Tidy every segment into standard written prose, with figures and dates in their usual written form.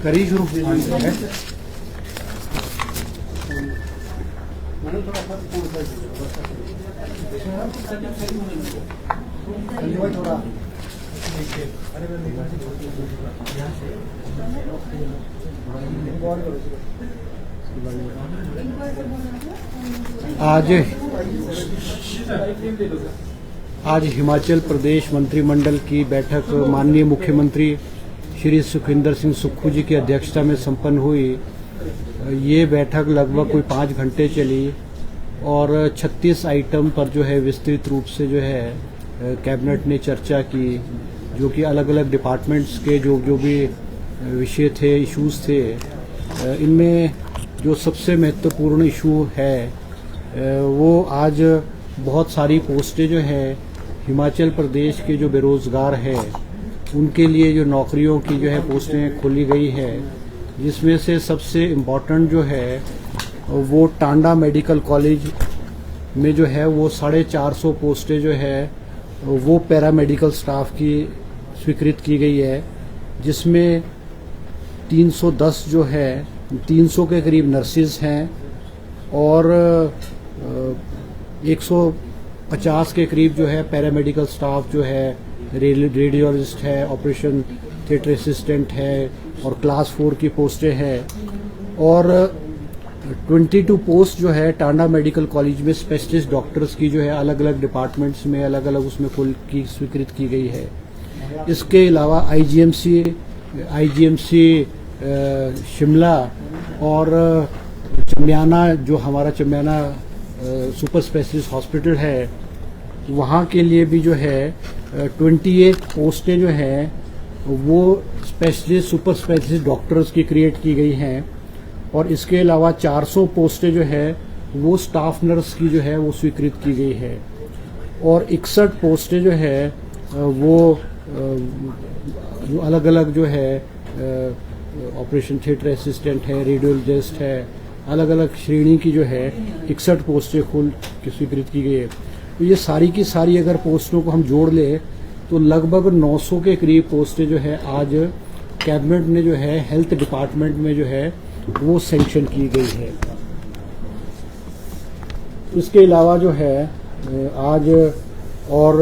करी शुरू आज हिमाचल प्रदेश मंत्रिमंडल की बैठक माननीय मुख्यमंत्री श्री सुखविंदर सिंह सुक्खू जी की अध्यक्षता में संपन्न हुई। ये बैठक लगभग कोई 5 घंटे चली और 36 आइटम पर जो है विस्तृत रूप से जो है कैबिनेट ने चर्चा की, जो कि अलग अलग डिपार्टमेंट्स के जो भी विषय थे, इश्यूज थे। इनमें जो सबसे महत्वपूर्ण इशू है वो आज बहुत सारी पोस्टें जो है हिमाचल प्रदेश के जो बेरोजगार हैं उनके लिए जो नौकरियों की जो है पोस्टें खोली गई है, जिसमें से सबसे इम्पोर्टेंट जो है वो टांडा मेडिकल कॉलेज में जो है वो 450 पोस्टें जो है वो पैरामेडिकल स्टाफ की स्वीकृत की गई है, जिसमें 310 जो है 300 के करीब नर्सिस हैं और 150 के करीब जो है पैरामेडिकल स्टाफ जो है रेडियोलॉजिस्ट है, ऑपरेशन थिएटर असिस्टेंट है और क्लास 4 की पोस्टें हैं। और 22 पोस्ट जो है टांडा मेडिकल कॉलेज में स्पेशलिस्ट डॉक्टर्स की जो है अलग अलग डिपार्टमेंट्स में अलग अलग उसमें कुल की स्वीकृत की गई है। इसके अलावा आईजीएमसी शिमला और चम्याना, जो हमारा चम्याना सुपर स्पेशलिस्ट हॉस्पिटल है, वहाँ के लिए भी जो है 28 पोस्टें जो हैं वो स्पेशलिस्ट सुपर स्पेशलिस्ट डॉक्टर्स की क्रिएट की गई हैं। और इसके अलावा 400 पोस्टें जो है वो स्टाफ नर्स की जो है वो स्वीकृत की गई है। और 61 पोस्टें जो है वो जो अलग अलग जो है ऑपरेशन थिएटर असिस्टेंट है, रेडियोलॉजिस्ट है, अलग अलग श्रेणी की जो है 61 पोस्टें स्वीकृत की गई है। तो ये सारी की सारी अगर पोस्टों को हम जोड़ ले तो लगभग 900 के करीब पोस्टें जो है आज कैबिनेट ने जो है हेल्थ डिपार्टमेंट में जो है वो सैंक्शन की गई है। इसके अलावा जो है आज और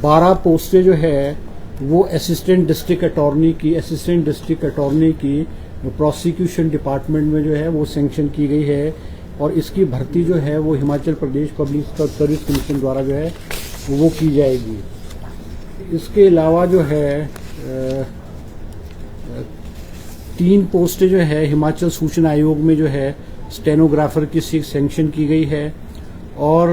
12 पोस्टें जो है वो असिस्टेंट डिस्ट्रिक्ट अटॉर्नी की प्रोसिक्यूशन डिपार्टमेंट में जो है वो सैंक्शन की गई है। और इसकी भर्ती जो है वो Himachal Pradesh public service commission द्वारा जो है वो की जाएगी। इसके अलावा जो है 3 पोस्टें जो है हिमाचल सूचना आयोग में जो है स्टेनोग्राफर की सैंक्शन की गई है। और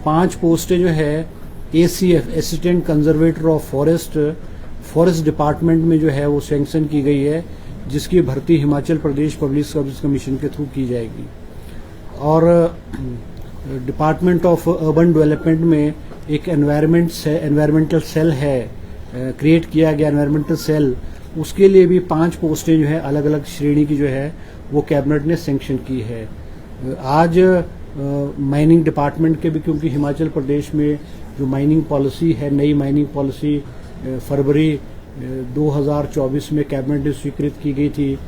5 पोस्टें जो है ACF assistant conservator of forest department में जो है वो सैंक्शन की गई है, जिसकी भर्ती Himachal Pradesh public service commission के थ्रू की जाएगी। और डिपार्टमेंट ऑफ अर्बन डेवलपमेंट में एक एनवायरमेंटल सेल है, क्रिएट किया गया एनवायरमेंटल सेल, उसके लिए भी 5 पोस्टें जो है अलग अलग श्रेणी की जो है वो कैबिनेट ने सैंक्शन की है। आज माइनिंग डिपार्टमेंट के भी, क्योंकि हिमाचल प्रदेश में जो माइनिंग पॉलिसी है, नई माइनिंग पॉलिसी फरवरी 2024 में कैबिनेट ने स्वीकृत की गई थी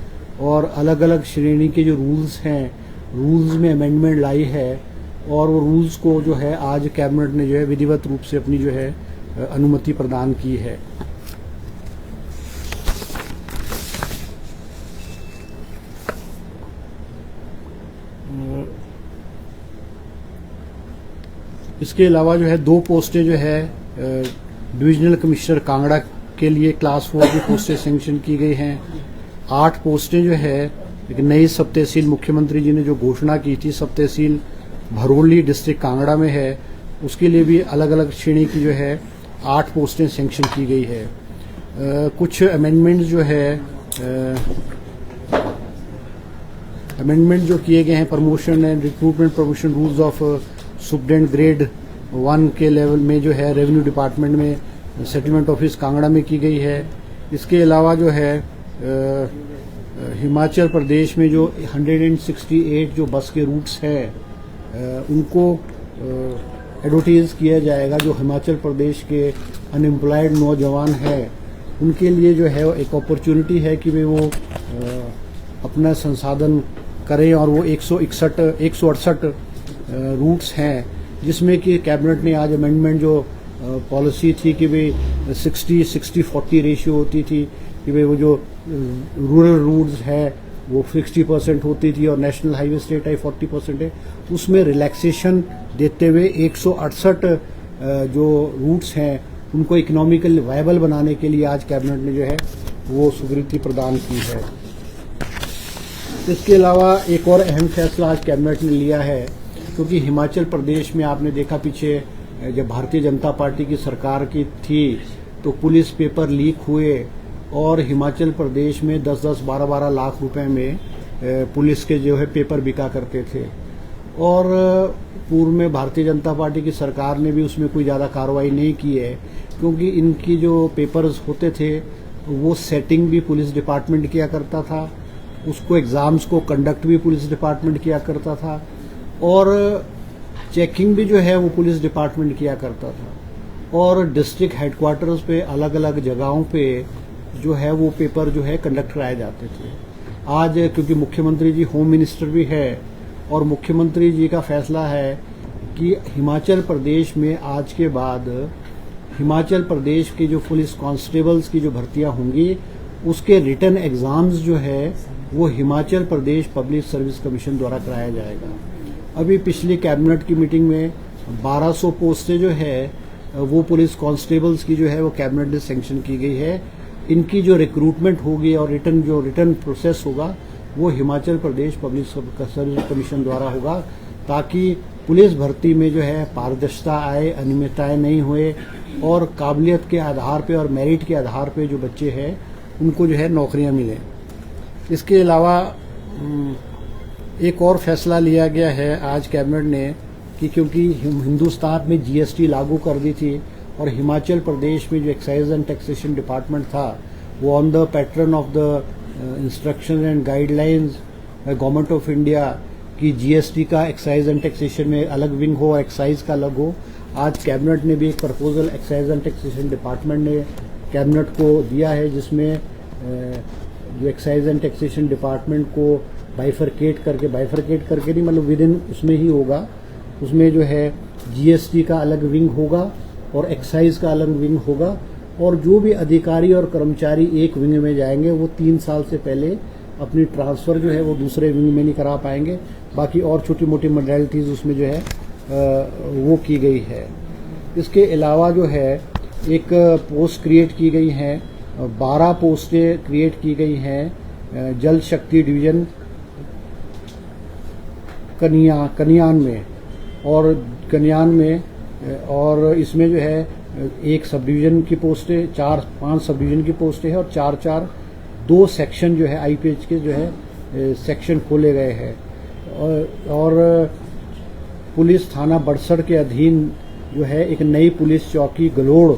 और अलग अलग श्रेणी के जो रूल्स हैं, रूल्स में अमेंडमेंट लाई है और वो रूल्स को जो है आज कैबिनेट ने जो है विधिवत रूप से अपनी जो है अनुमति प्रदान की है। इसके अलावा जो है 2 पोस्टें जो है डिविजनल कमिश्नर कांगड़ा के लिए क्लास 4 की पोस्टें सेंक्शन की गई हैं। 8 पोस्टें जो है एक नई सब तहसील मुख्यमंत्री जी ने जो घोषणा की थी, सब तहसील भरोली डिस्ट्रिक्ट कांगड़ा में है, उसके लिए भी अलग अलग श्रेणी की जो है 8 पोस्टें सेंक्शन की गई है। कुछ अमेंडमेंट्स जो है अमेंडमेंट जो किए गए हैं promotion and recruitment promotion rules of superintendent grade 1 के लेवल में जो है रेवेन्यू डिपार्टमेंट में सेटलमेंट ऑफिस कांगड़ा में की गई है। इसके अलावा जो है हिमाचल प्रदेश में जो 168 जो बस के रूट्स हैं उनको एडवर्टाइज किया जाएगा। जो हिमाचल प्रदेश के अनएम्प्लॉयड नौजवान हैं उनके लिए जो है एक अपॉर्चुनिटी है कि वे वो अपना संसाधन करें, और वो 168 रूट्स हैं जिसमें कि कैबिनेट ने आज अमेंडमेंट जो पॉलिसी थी कि भाई 60-40 रेशियो होती थी कि भाई वो जो रूरल रूट्स है वो 60% होती थी और नेशनल हाईवे स्टेट हाई 40% है, उसमें रिलैक्सेशन देते हुए 168 जो रूट्स हैं उनको इकोनॉमिकल वायबल बनाने के लिए आज कैबिनेट ने जो है वो स्वीकृति प्रदान की है। इसके अलावा एक और अहम फैसला आज कैबिनेट ने लिया है, क्योंकि हिमाचल प्रदेश में आपने देखा पीछे जब भारतीय जनता पार्टी की सरकार की थी तो पुलिस पेपर लीक हुए और हिमाचल प्रदेश में 10-10, 12-12 लाख रुपए में पुलिस के जो है पेपर बिका करते थे, और पूर्व में भारतीय जनता पार्टी की सरकार ने भी उसमें कोई ज़्यादा कार्रवाई नहीं की है, क्योंकि इनकी जो पेपर्स होते थे वो सेटिंग भी पुलिस डिपार्टमेंट किया करता था, उसको एग्ज़ाम्स को कंडक्ट भी पुलिस डिपार्टमेंट किया करता था, और चेकिंग भी जो है वो पुलिस डिपार्टमेंट किया करता था, और डिस्ट्रिक्ट हेडक्वार्टर्स पे अलग अलग जगहों पे जो है वो पेपर जो है कंडक्ट कराए जाते थे। आज क्योंकि मुख्यमंत्री जी होम मिनिस्टर भी है और मुख्यमंत्री जी का फैसला है कि हिमाचल प्रदेश में आज के बाद हिमाचल प्रदेश के जो पुलिस कांस्टेबल्स की जो भर्तियां होंगी उसके रिटन एग्जाम्स जो है वो Himachal Pradesh public service commission द्वारा कराया जाएगा। अभी पिछली कैबिनेट की मीटिंग में 1200 पोस्टें जो है वो पुलिस कांस्टेबल्स की जो है वो कैबिनेट ने सैंक्शन की गई है। इनकी जो रिक्रूटमेंट होगी और रिटर्न प्रोसेस होगा वो Himachal Pradesh public service commission द्वारा होगा, ताकि पुलिस भर्ती में जो है पारदर्शिता आए, अनियमितताएं नहीं हुए, और काबिलियत के आधार पे और मेरिट के आधार पे जो बच्चे हैं उनको जो है नौकरियां मिलें। इसके अलावा एक और फैसला लिया गया है आज कैबिनेट ने कि क्योंकि हिंदुस्तान में जीएसटी लागू कर दी थी और हिमाचल प्रदेश में जो एक्साइज एंड टैक्सेशन डिपार्टमेंट था वो on the pattern of the instruction and guidelines government of India की जीएसटी का एक्साइज एंड टैक्सेशन में अलग विंग हो, एक्साइज का अलग हो। आज कैबिनेट ने भी एक proposal excise and taxation department ने कैबिनेट को दिया है, जिसमें जो एक्साइज एंड टैक्सेशन डिपार्टमेंट को बाइफरकेट करके नहीं, मतलब विद इन उसमें ही होगा। उसमें जो है जीएसटी का अलग विंग होगा और एक्साइज का अलग विंग होगा, और जो भी अधिकारी और कर्मचारी एक विंग में जाएंगे वो 3 साल से पहले अपनी ट्रांसफ़र जो है वो दूसरे विंग में नहीं करा पाएंगे। बाकी और छोटी मोटी मॉडलिटीज़ उसमें जो है वो की गई है। इसके अलावा जो है एक पोस्ट क्रिएट की गई हैं, 12 पोस्टें क्रिएट की गई हैं जल शक्ति डिवीज़न कन्यान में, और इसमें जो है एक सब डिवीज़न की पोस्टें 4-5 सब डिवीज़न की पोस्टें हैं और 4-4 2 सेक्शन जो है आईपीएच के जो है सेक्शन खोले गए हैं। और पुलिस थाना बड़सर के अधीन जो है एक नई पुलिस चौकी गलोड़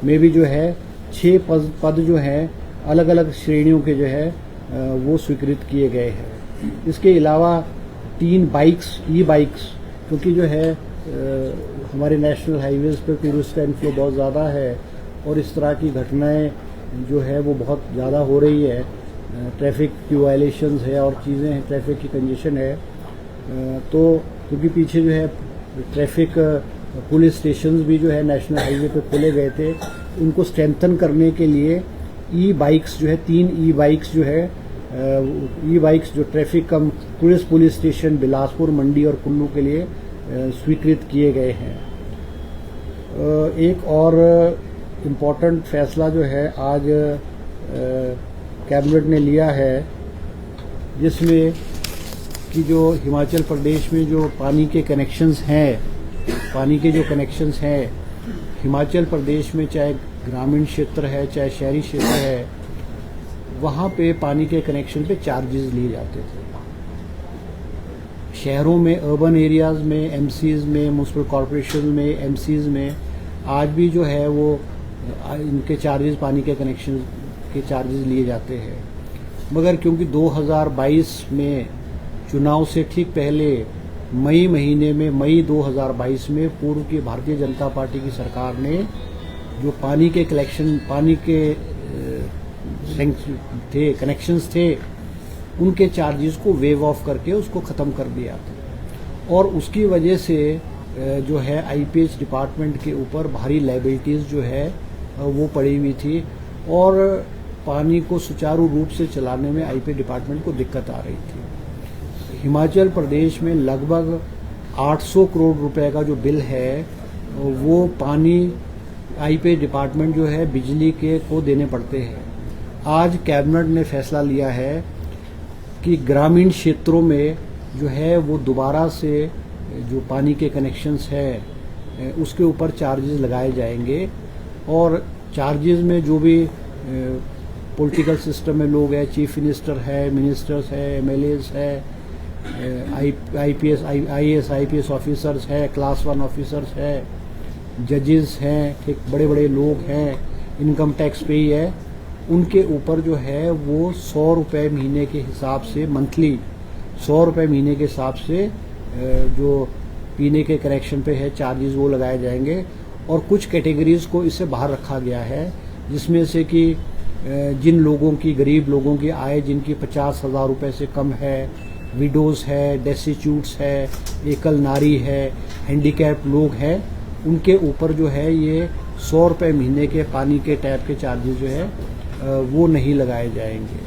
में भी जो है 6 पद जो हैं अलग अलग श्रेणियों के जो है वो स्वीकृत किए गए हैं। इसके अलावा 3 बाइक्स ई बाइक्स, क्योंकि जो है हमारे नेशनल हाईवेज पर टूरिस्ट का इन्फ्लो बहुत ज़्यादा है और इस तरह की घटनाएं जो है वो बहुत ज़्यादा हो रही है, ट्रैफिक की वायलेशंस है और चीज़ें हैं, ट्रैफिक की कंजेशन है, तो क्योंकि पीछे जो है ट्रैफिक पुलिस स्टेशंस भी जो है नेशनल हाईवे पे खोले गए थे, उनको स्ट्रेंथन करने के लिए ई बाइक्स जो है 3 ई बाइक्स जो है ई बाइक्स जो ट्रैफिक कम पुलिस स्टेशन बिलासपुर, मंडी और कुल्लू के लिए स्वीकृत किए गए हैं। एक और इम्पोर्टेंट फैसला जो है आज कैबिनेट ने लिया है, जिसमें कि जो हिमाचल प्रदेश में जो पानी के कनेक्शंस हैं, हिमाचल प्रदेश में चाहे ग्रामीण क्षेत्र है चाहे शहरी क्षेत्र है, वहाँ पे पानी के कनेक्शन पे चार्जेस लिए जाते थे। शहरों में, अर्बन एरियाज़ में, एमसीज में, म्यूनसिपल कॉरपोरेशन में, एमसीज में आज भी जो है वो इनके चार्जेस, पानी के कनेक्शन के चार्जेस लिए जाते हैं। मगर क्योंकि 2022 में चुनाव से ठीक पहले मई 2022 में पूर्व की भारतीय जनता पार्टी की सरकार ने जो पानी के कनेक्शंस थे उनके चार्जेस को वेव ऑफ करके उसको ख़त्म कर दिया था। और उसकी वजह से जो है आईपीएच डिपार्टमेंट के ऊपर भारी लायबिलिटीज़ जो है वो पड़ी हुई थी और पानी को सुचारू रूप से चलाने में आईपीएच डिपार्टमेंट को दिक्कत आ रही थी। हिमाचल प्रदेश में लगभग 800 करोड़ रुपए का जो बिल है वो पानी आईपीएच डिपार्टमेंट जो है बिजली के को देने पड़ते हैं। आज कैबिनेट ने फैसला लिया है कि ग्रामीण क्षेत्रों में जो है वो दोबारा से जो पानी के कनेक्शंस है उसके ऊपर चार्जेस लगाए जाएंगे और चार्जेस में जो भी पॉलिटिकल सिस्टम में लोग हैं, चीफ मिनिस्टर है, मिनिस्टर्स है, एमएलएस है, आईएएस आईपीएस ऑफिसर्स है, क्लास 1 ऑफिसर्स है, जजेस हैं, ठीक बड़े बड़े लोग हैं, इनकम टैक्स पे ही है, उनके ऊपर जो है वो 100 रुपये महीने के हिसाब से, मंथली 100 रुपये महीने के हिसाब से जो पीने के कनेक्शन पे है चार्जेस वो लगाए जाएंगे। और कुछ कैटेगरीज को इससे बाहर रखा गया है, जिसमें से कि जिन लोगों की, गरीब लोगों की आय जिनकी 50,000 रुपये से कम है, विडोज़ है, डेस्टिट्यूट्स है, एकल नारी है, हैंडीकैप लोग हैं, उनके ऊपर जो है ये 100 रुपये महीने के पानी के टैप के चार्जेस जो है वो नहीं लगाए जाएंगे।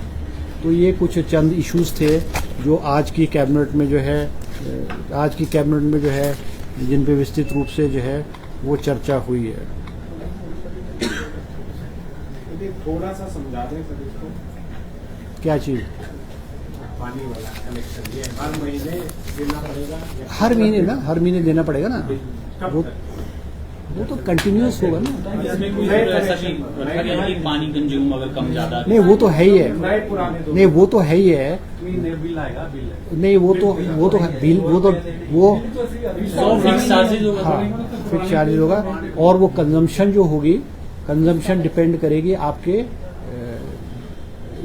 तो ये कुछ चंद इश्यूज थे जो आज की कैबिनेट में जो है जिन पे विस्तृत रूप से जो है वो चर्चा हुई है। थोड़ा सा समझा दें सर इसको। क्या चीज़? पानी वाला कनेक्शन ये हर महीने देना पड़ेगा? हर महीने देना पड़ेगा ना। वो तो कंटिन्यूस होगा ना। इसमें कोई ऐसा नहीं पानी कंज्यूम अगर कम ज्यादा नहीं, वो तो है ही है। नहीं, वो तो है ही है। बिल आएगा, बिल नहीं, वो तो फिक्स चार्जेस होगा। हाँ, फिक्स चार्जेस होगा। और वो कंजम्पशन जो होगी, कंजम्पशन डिपेंड करेगी आपके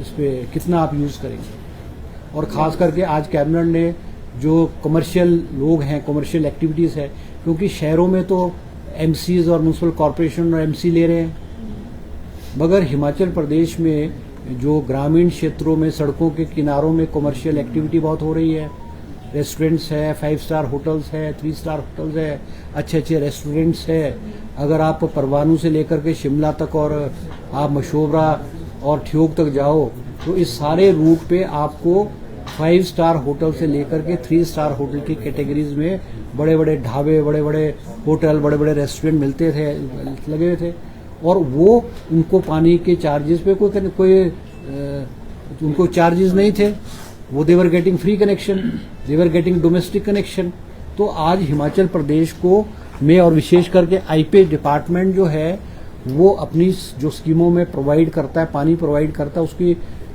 इस पे कितना आप यूज करेंगे। और खास करके आज कैबिनेट ने जो कमर्शियल लोग हैं, कमर्शियल एक्टिविटीज है, क्योंकि शहरों में तो एमसीज और म्यूनसिपल कॉरपोरेशन और एमसी ले रहे हैं, मगर हिमाचल प्रदेश में जो ग्रामीण क्षेत्रों में सड़कों के किनारों में कमर्शियल एक्टिविटी बहुत हो रही है। रेस्टोरेंट्स है, 5 स्टार होटल्स है, 3 स्टार होटल्स है, अच्छे अच्छे रेस्टोरेंट्स है। अगर आप परवाणू से लेकर के शिमला तक और आप मशोबरा और ठियोग तक जाओ तो इस सारे रूट पे आपको 5 स्टार होटल से लेकर के 3 स्टार होटल की कैटेगरीज में बड़े बड़े ढाबे, बड़े बड़े होटल, बड़े बड़े रेस्टोरेंट मिलते थे, लगे हुए थे। और वो उनको पानी के चार्जेस पे कोई उनको चार्जेस नहीं थे। वो देवर गेटिंग फ्री कनेक्शन, देवर गेटिंग डोमेस्टिक कनेक्शन। तो आज हिमाचल प्रदेश को में और विशेष करके आईपीएच डिपार्टमेंट जो है वो अपनी जो स्कीमों में प्रोवाइड करता है, पानी प्रोवाइड करता है, उसकी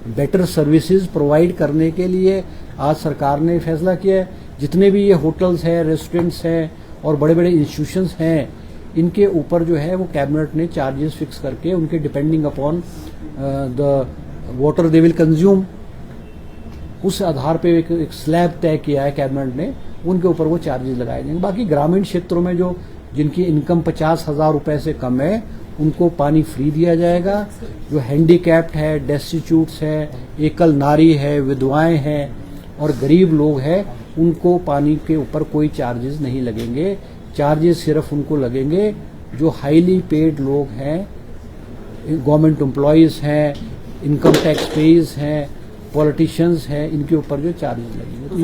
बेटर सर्विसेज प्रोवाइड करने के लिए आज सरकार ने फैसला किया है। जितने भी ये होटल्स हैं, रेस्टोरेंट्स हैं और बड़े बड़े इंस्टीट्यूशंस हैं, इनके ऊपर जो है वो कैबिनेट ने चार्जेस फिक्स करके उनके depending upon the water they will consume, उस आधार पे एक स्लैब तय किया है कैबिनेट ने, उनके ऊपर वो चार्जेस लगाए जाएंगे। बाकी ग्रामीण क्षेत्रों में जो जिनकी इनकम 50,000 रुपए से कम है उनको पानी फ्री दिया जाएगा। जो हैंडीकैप्ड है, डेस्टिट्यूट्स है, एकल नारी है, विधवाएं हैं और गरीब लोग हैं, उनको पानी के ऊपर कोई चार्जेस नहीं लगेंगे। चार्जेस सिर्फ उनको लगेंगे जो हाईली पेड लोग हैं, गवर्नमेंट एम्प्लॉयज हैं, इनकम टैक्स पेज हैं पॉलिटिशियंस हैं, इनके ऊपर जो चार्जेस लगेंगे। तो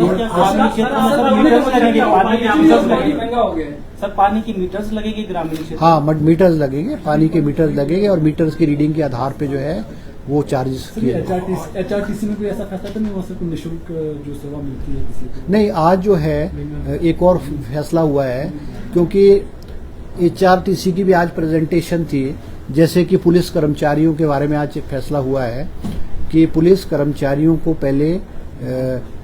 ये सर पानी की मीटर्स लगेगी ग्रामीण क्षेत्र? हाँ, मीटर्स लगेंगे, पानी के मीटर्स लगेंगे और मीटर्स की रीडिंग के आधार पे जो है वो चार्जेस किए। एचआरटीसी में कोई ऐसा फैसला तो नहीं हुआ सर, कोई निःशुल्क जो सेवा मिलती है किसी को? नहीं, आज जो है एक और फैसला हुआ है, क्योंकि एचआरटीसी की भी आज प्रेजेंटेशन थी। जैसे कि पुलिस कर्मचारियों के बारे में आज एक फैसला हुआ है कि पुलिस कर्मचारियों को पहले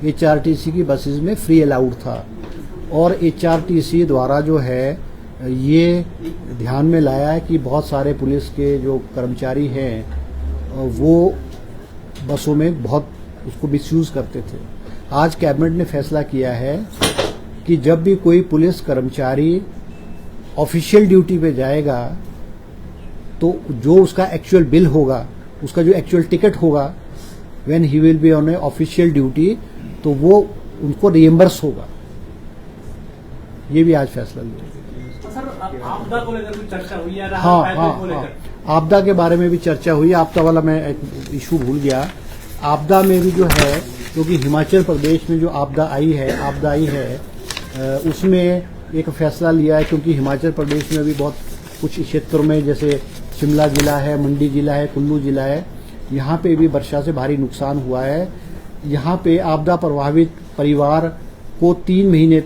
एचआरटीसी की बसेस में फ्री अलाउड था, और एचआरटीसी द्वारा जो है ये ध्यान में लाया है कि बहुत सारे पुलिस के जो कर्मचारी हैं वो बसों में बहुत उसको मिसयूज करते थे। आज कैबिनेट ने फैसला किया है कि जब भी कोई पुलिस कर्मचारी ऑफिशियल ड्यूटी पे जाएगा तो जो उसका एक्चुअल बिल होगा, उसका जो एक्चुअल टिकट होगा, when he will be on A official duty, तो वो उनको रिएम्बर्स होगा। ये भी आज फैसला लिया। सर आपदा को लेकर भी चर्चा हुई है? हाँ, आपदा के बारे में भी चर्चा हुई। आपदा वाला मैं एक इशू भूल गया। आपदा में भी जो है, क्योंकि हिमाचल प्रदेश में जो आपदा आई है उसमें एक फैसला लिया है, क्योंकि हिमाचल प्रदेश में भी बहुत कुछ क्षेत्रों में, जैसे शिमला जिला है, मंडी जिला है, कुल्लू जिला है, यहाँ पे भी वर्षा से भारी नुकसान हुआ है। यहाँ पे आपदा प्रभावित परिवार को 3 महीने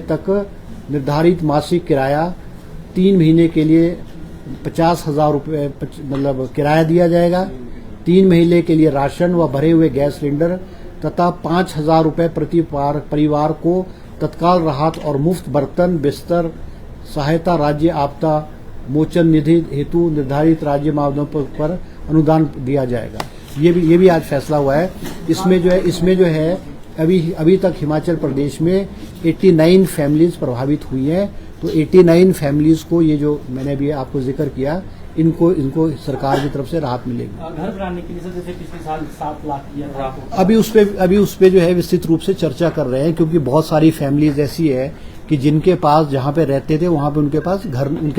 तक निर्धारित मासिक किराया, 3 महीने के लिए 50,000 रुपये मतलब किराया दिया जाएगा। 3 महीने के लिए राशन व भरे हुए गैस सिलेंडर तथा 5,000 रुपये प्रति परिवार को तत्काल राहत और मुफ्त बर्तन बिस्तर सहायता राज्य आपदा मोचन निधि हेतु निर्धारित राज्य मापदंडों पर अनुदान दिया जाएगा। ये भी आज फैसला हुआ है। इसमें जो है अभी तक हिमाचल प्रदेश में 89 फैमिलीज प्रभावित हुई हैं। तो 89 फैमिलीज को ये जो मैंने अभी आपको जिक्र किया, इनको सरकार की तरफ से राहत मिलेगी। घर बनाने के लिए सर जैसे पिछले साल 7 लाख दिया था, अभी उस पे जो है विस्तृत रूप से चर्चा कर रहे हैं, क्योंकि बहुत सारी फैमिलीज ऐसी है कि जिनके पास जहाँ पे रहते थे वहाँ पे उनके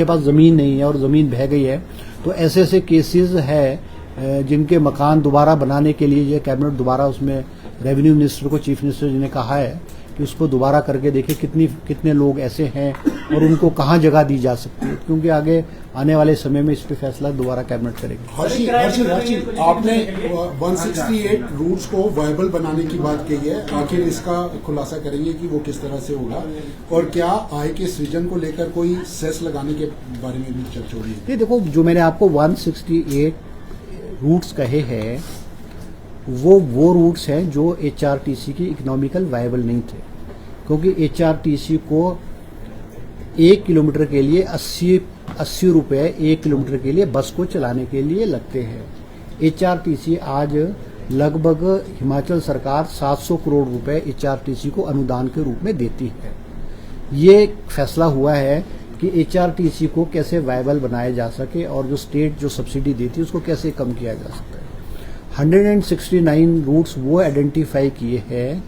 पास जमीन नहीं है और जमीन बह गई है। तो ऐसे केसेस है जिनके मकान दोबारा बनाने के लिए ये कैबिनेट दोबारा उसमें रेवेन्यू मिनिस्टर को चीफ मिनिस्टर जी ने कहा है कि उसको दोबारा करके देखे कितने लोग ऐसे हैं और उनको कहाँ जगह दी जा सकती है, क्योंकि आगे आने वाले समय में इस पे फैसला दोबारा कैबिनेट करेगी। हर्षी, आपने 168 रूट्स को वायबल बनाने की बात कही है, आखिर इसका खुलासा करेंगे कि वो किस तरह से होगा, और क्या आय के सृजन को लेकर कोई सेस लगाने के बारे में भी चर्चा हो रही है? ये देखो, जो मैंने आपको 168 रूट्स कहे हैं वो रूट्स हैं जो एचआरटीसी की इकोनॉमिकल वायबल नहीं थे, क्योंकि एचआरटीसी को 1 किलोमीटर के लिए 80 रुपये 1 किलोमीटर के लिए बस को चलाने के लिए लगते हैं। एचआरटीसी आज लगभग हिमाचल सरकार 700 करोड़ रुपए एचआरटीसी को अनुदान के रूप में देती है। ये फैसला हुआ है कि एचआरटीसी को कैसे वायबल बनाया जा सके और जो स्टेट जो सब्सिडी देती है उसको कैसे कम किया जा सकता है। 169 रूट्स वो आइडेंटिफाई किए हैं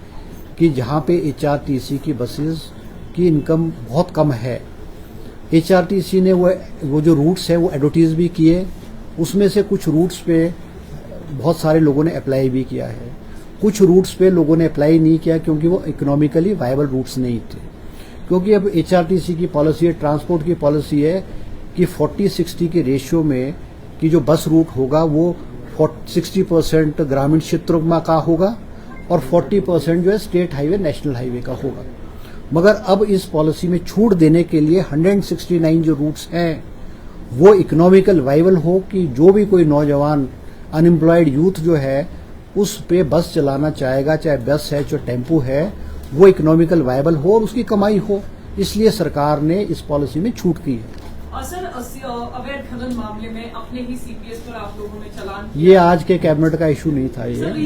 कि जहाँ पे एचआरटीसी की बसेस की इनकम बहुत कम है। एचआरटीसी ने वो जो रूट्स हैं वो एडवर्टीज भी किए, उसमें से कुछ रूट्स पे बहुत सारे लोगों ने अप्लाई भी किया है, कुछ रूट्स पे लोगों ने अप्लाई नहीं किया क्योंकि वो इकोनॉमिकली वायबल रूट्स नहीं थे। क्योंकि अब एचआरटीसी की पॉलिसी है, ट्रांसपोर्ट की पॉलिसी है कि 40-60 के रेशियो में कि जो बस रूट होगा वो 60% ग्रामीण क्षेत्रों का होगा और 40% जो है स्टेट हाईवे नेशनल हाईवे का होगा। मगर अब इस पॉलिसी में छूट देने के लिए 169 जो रूट्स हैं वो इकोनॉमिकल वायबल हो कि जो भी कोई नौजवान अनएम्प्लॉयड यूथ जो है उस पे बस चलाना चाहेगा, चाहे बस है चाहे टेम्पो है, वो इकोनॉमिकल वायबल हो और उसकी कमाई हो, इसलिए सरकार ने इस पॉलिसी में छूट की है। सर, अवैध खनन मामले में अपने ही सीपीएस पर आप लोगों ने चालान ये आज के कैबिनेट का इशू नहीं था ये।